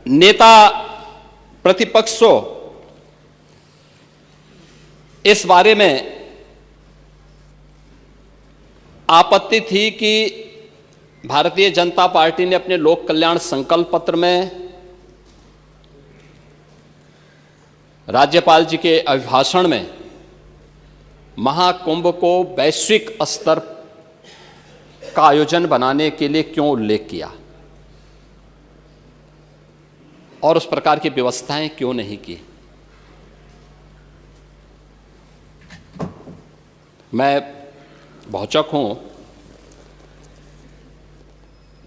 नेता प्रतिपक्षों इस बारे में आपत्ति थी कि भारतीय जनता पार्टी ने अपने लोक कल्याण संकल्प पत्र में राज्यपाल जी के अभिभाषण में महाकुंभ को वैश्विक स्तर का आयोजन बनाने के लिए क्यों उल्लेख किया और उस प्रकार की व्यवस्थाएं क्यों नहीं की। मैं भौचक हूं।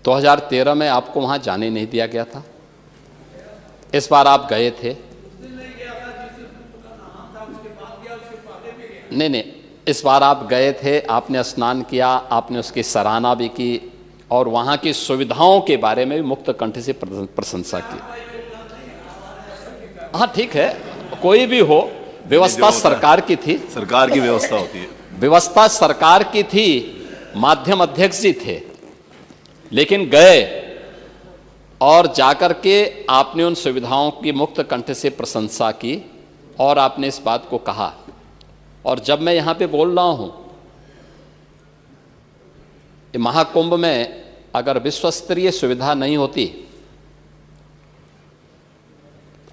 2013 में आपको वहां जाने नहीं दिया गया था, इस बार आप गए थे। नहीं, इस बार आप गए थे, आपने स्नान किया, आपने उसकी सराहना भी की और वहां की सुविधाओं के बारे में भी मुक्त कंठ से प्रशंसा की। हाँ ठीक है, कोई भी हो, व्यवस्था सरकार की थी, सरकार की व्यवस्था होती है, व्यवस्था सरकार की थी, माध्यम अध्यक्ष जी थे, लेकिन गए और जाकर के आपने उन सुविधाओं की मुक्त कंठ से प्रशंसा की और आपने इस बात को कहा। और जब मैं यहां पे बोल रहा हूं कि महाकुंभ में अगर विश्व स्तरीय सुविधा नहीं होती,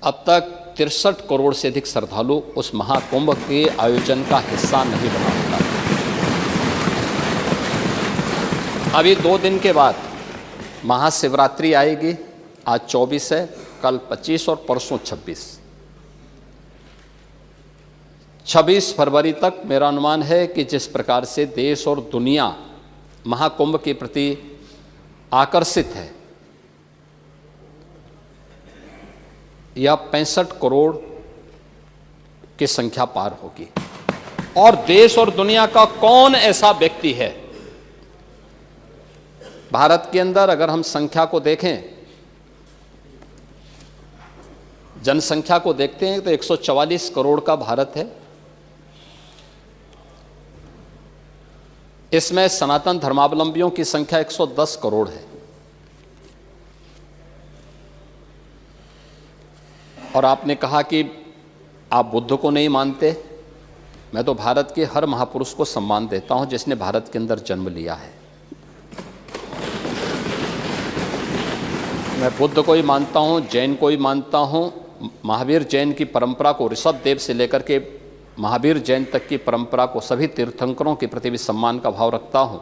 अब तक 63 करोड़ से अधिक श्रद्धालु उस महाकुंभ के आयोजन का हिस्सा नहीं बना होता। अभी 2 दिन के बाद महाशिवरात्रि आएगी। आज 24 है, कल 25 और परसों 26 फरवरी तक मेरा अनुमान है कि जिस प्रकार से देश और दुनिया महाकुंभ के प्रति आकर्षित है, यह 65 करोड़ की संख्या पार होगी। और देश और दुनिया का कौन ऐसा व्यक्ति है, भारत के अंदर अगर हम संख्या को देखें, जनसंख्या को देखते हैं तो 144 करोड़ का भारत है। इसमें सनातन धर्मावलंबियों की संख्या 110 करोड़ है। और आपने कहा कि आप बुद्ध को नहीं मानते। मैं तो भारत के हर महापुरुष को सम्मान देता हूं जिसने भारत के अंदर जन्म लिया है। मैं बुद्ध को ही मानता हूं, जैन को ही मानता हूं। महावीर जैन की परंपरा को, ऋषभ देव से लेकर के महावीर जैन तक की परंपरा को, सभी तीर्थंकरों के प्रति भी सम्मान का भाव रखता हूं।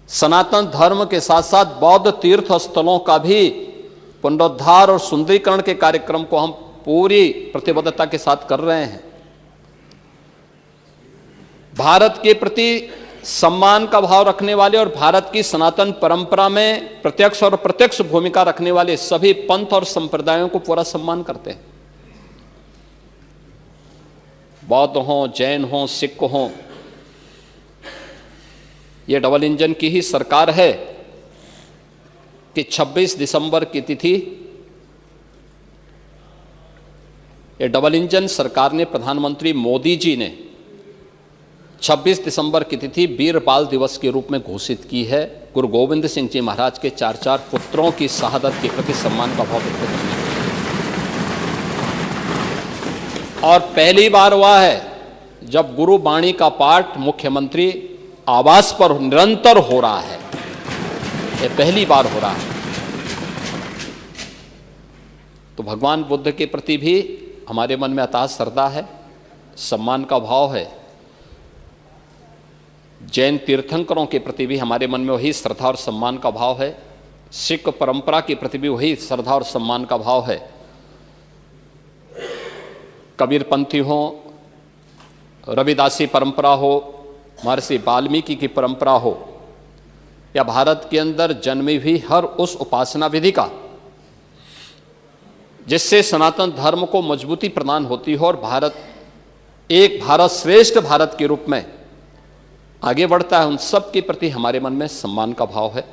सनातन धर्म के साथ साथ बौद्ध तीर्थ स्थलों का भी पुनरुद्धार और सुंदरीकरण के कार्यक्रम को हम पूरी प्रतिबद्धता के साथ कर रहे हैं। भारत के प्रति सम्मान का भाव रखने वाले और भारत की सनातन परंपरा में प्रत्यक्ष और अप्रत्यक्ष भूमिका रखने वाले सभी पंथ और संप्रदायों को पूरा सम्मान करते हैं। बौद्ध हों, जैन हों, सिख हों, ये डबल इंजन की ही सरकार है कि 26 दिसंबर की तिथि, ये डबल इंजन सरकार ने, प्रधानमंत्री मोदी जी ने 26 दिसंबर की तिथि वीर बाल दिवस के रूप में घोषित की है। गुरु गोविंद सिंह जी महाराज के 4 पुत्रों की शहादत के प्रति सम्मान का भाव व्यक्त करने। और पहली बार हुआ है जब गुरु वाणी का पाठ मुख्यमंत्री आवास पर निरंतर हो रहा है। ये पहली बार हो रहा है। तो भगवान बुद्ध के प्रति भी हमारे मन में अथाह श्रद्धा है, सम्मान का भाव है। जैन तीर्थंकरों के प्रति भी हमारे मन में वही श्रद्धा और सम्मान का भाव है। सिख परंपरा के प्रति भी वही श्रद्धा और सम्मान का भाव है। कबीरपंथी हो, रविदासी परंपरा हो, महर्षि वाल्मीकि की परंपरा हो, या भारत के अंदर जन्मी हुई हर उस उपासना विधि का जिससे सनातन धर्म को मजबूती प्रदान होती हो और भारत एक भारत श्रेष्ठ भारत के रूप में आगे बढ़ता है, उन सब के प्रति हमारे मन में सम्मान का भाव है।